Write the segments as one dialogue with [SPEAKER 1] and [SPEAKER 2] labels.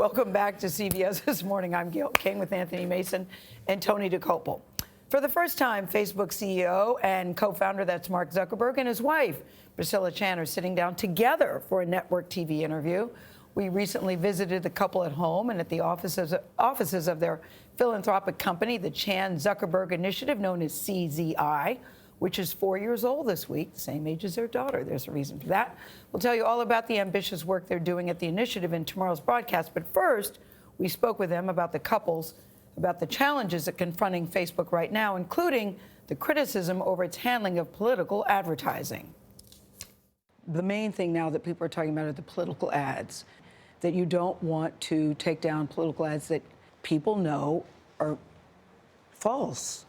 [SPEAKER 1] Welcome back to CBS This Morning. I'm Gayle King with Anthony Mason and Tony Dokoupil. For the first time, Facebook CEO and co-founder, that's Mark Zuckerberg, and his wife, Priscilla Chan, are sitting down together for a network TV interview. We recently visited the couple at home and at the offices of their philanthropic company, the Chan-Zuckerberg Initiative, known as CZI, which is 4 years old this week, the same age as their daughter. There's a reason for that. We'll tell you all about the ambitious work they're doing at the initiative in tomorrow's broadcast. But first, we spoke with them about the challenges that confronting Facebook right now, including the criticism over its handling of political advertising. The main thing now that people are talking about are the political ads, that you don't want to take down political ads that people know are false,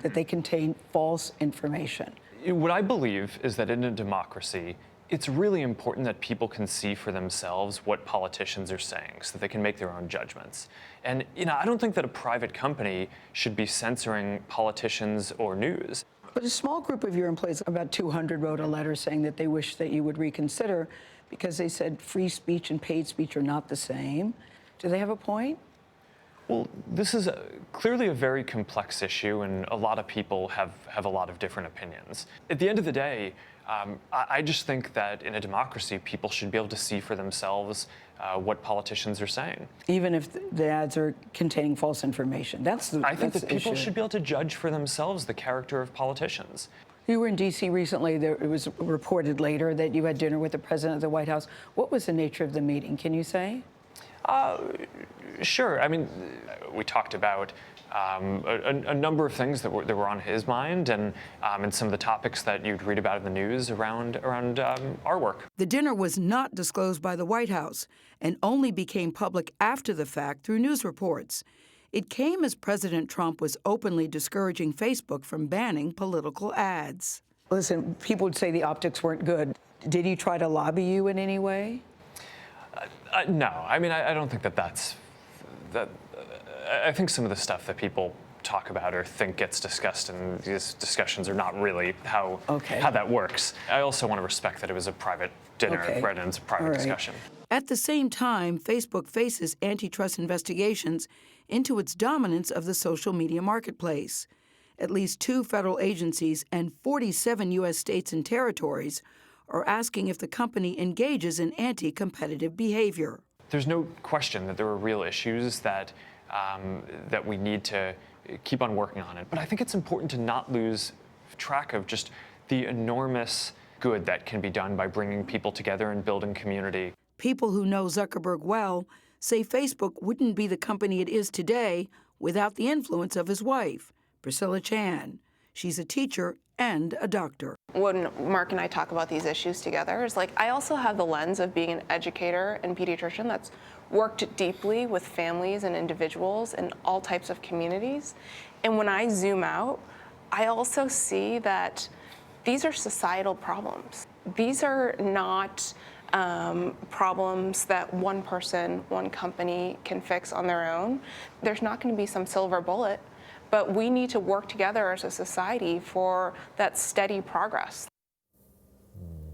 [SPEAKER 1] that they contain false information.
[SPEAKER 2] What I believe is that in a democracy, it's really important that people can see for themselves what politicians are saying so that they can make their own judgments. And I don't think that a private company should be censoring politicians or news.
[SPEAKER 1] But a small group of your employees, about 200, wrote a letter saying that they wish that you would reconsider because they said free speech and paid speech are not the same. Do they have a point?
[SPEAKER 2] Well, this is clearly a very complex issue, and a lot of people have a lot of different opinions. At the end of the day, I just think that in a democracy, people should be able to see for themselves what politicians are saying. Even
[SPEAKER 1] if the ads are containing false information.
[SPEAKER 2] I think that people should be able to judge for themselves the character of politicians.
[SPEAKER 1] You were in D.C. recently. It was reported later that you had dinner with the president of the White House. What was the nature of the meeting? Can you say?
[SPEAKER 2] Sure. I mean, we talked about a number of things that were on his mind, and some of the topics that you'd read about in the news around our work.
[SPEAKER 1] The dinner was not disclosed by the White House and only became public after the fact through news reports. It came as President Trump was openly discouraging Facebook from banning political ads. Listen, people would say the optics weren't good. Did he try to lobby you in any way?
[SPEAKER 2] No. I mean, I don't think that's. I think some of the stuff that people talk about or think gets discussed in these discussions are not really how that works. I also want to respect that it was a private dinner, right, and it's a private discussion. At
[SPEAKER 1] the same time, Facebook faces antitrust investigations into its dominance of the social media marketplace. At least 2 federal agencies and 47 U.S. states and territories are asking if the company engages in anti-competitive behavior.
[SPEAKER 2] There's no question that there are real issues that we need to keep on working on it. But I think it's important to not lose track of just the enormous good that can be done by bringing people together and building community.
[SPEAKER 1] People who know Zuckerberg well say Facebook wouldn't be the company it is today without the influence of his wife, Priscilla Chan. She's a teacher and a doctor.
[SPEAKER 3] When Mark and I talk about these issues together, it's like I also have the lens of being an educator and pediatrician that's worked deeply with families and individuals in all types of communities. And when I zoom out, I also see that these are societal problems. These are not problems that one person, one company can fix on their own. There's not going to be some silver bullet. But we need to work together as a society for that steady progress.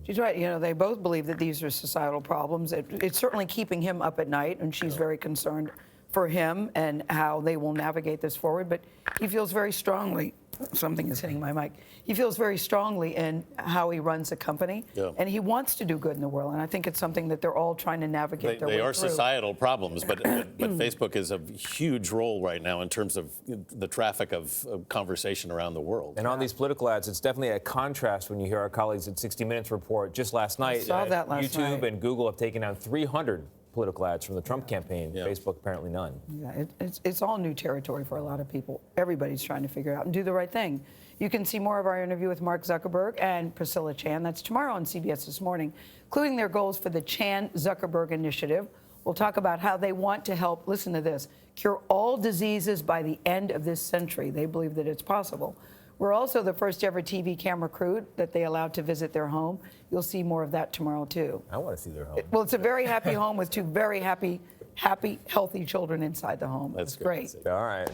[SPEAKER 1] She's right. They both believe that these are societal problems. It's certainly keeping him up at night, and she's very concerned for him and how they will navigate this forward. But he feels very strongly, something is hitting my mic, he feels very strongly in how he runs the company, and he wants to do good in the world. And I think it's something that they're all trying to navigate their way through.
[SPEAKER 4] They are societal problems, but Facebook is a huge role right now in terms of the traffic of conversation around the world.
[SPEAKER 5] And on these political ads, it's definitely a contrast when you hear our colleagues at 60 Minutes report just last night.
[SPEAKER 1] I saw that last night.
[SPEAKER 5] YouTube and Google have taken down 300 political ads from the Trump campaign. Facebook apparently none.
[SPEAKER 1] Yeah, it's all new territory for a lot of people. Everybody's trying to figure it out and do the right thing. You can see more of our interview with Mark Zuckerberg and Priscilla Chan. That's tomorrow on CBS This Morning, including their goals for the Chan-Zuckerberg Initiative. We'll talk about how they want to help, listen to this, cure all diseases by the end of this century. They believe that it's possible. We're also the first ever TV camera crew that they allowed to visit their home. You'll see more of that tomorrow, too.
[SPEAKER 5] I want to see their home.
[SPEAKER 1] Well, it's a very happy home with 2 very happy, healthy children inside the home.
[SPEAKER 4] That's
[SPEAKER 1] great.
[SPEAKER 5] All right.